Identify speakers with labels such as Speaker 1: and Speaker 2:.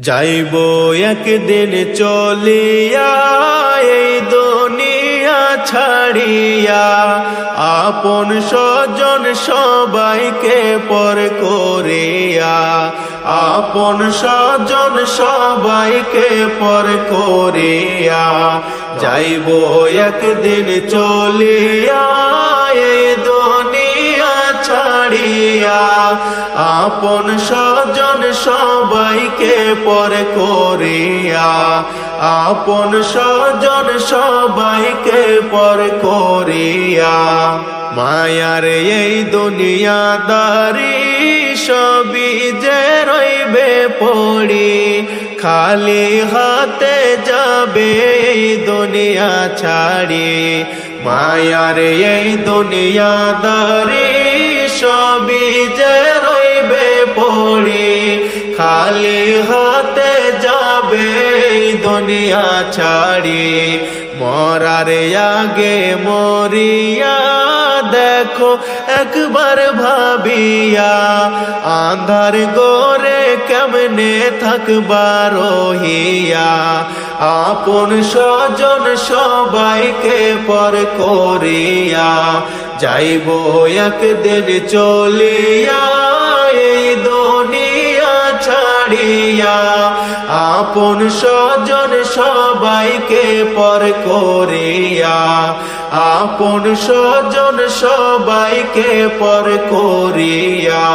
Speaker 1: যাইব একদিন চলিয়া এই দুনিয়া ছাড়িয়া, আপন স্বজন সবাইকে পর করিয়া, আপন স্বজন সবাইকে পর করিয়া। যাইব একদিন চলিয়া এই দুনিয়া ছাড়িয়া, আপন স্বজন সবাইকে পর করিয়া, আপন স্বজন সবাইকে পর করিয়া। মায়ার এই দুনিয়াদারি সবই যে রইবে পড়ি, খালি হাতে যাবে এই দুনিয়া ছাড়ি। মায়ার এই দুনিয়াদারি সবই যে রইবে পড়ি, খালি হাতে যাবে এই দুনিয়া ছাড়ি। মরার আগে মরিয়া দেখো একবার ভাবিয়া, আন্ধার গোরে কেমনে থাকবা রহিয়া। আপন স্বজন সবাইকে পর করিয়া, যাইব একদিন চলিয়া এই দুনিয়া ছাড়িয়া, আপন স্বজন সবাইকে পর করিয়া, আপন স্বজন সবাইকে পর করিয়া।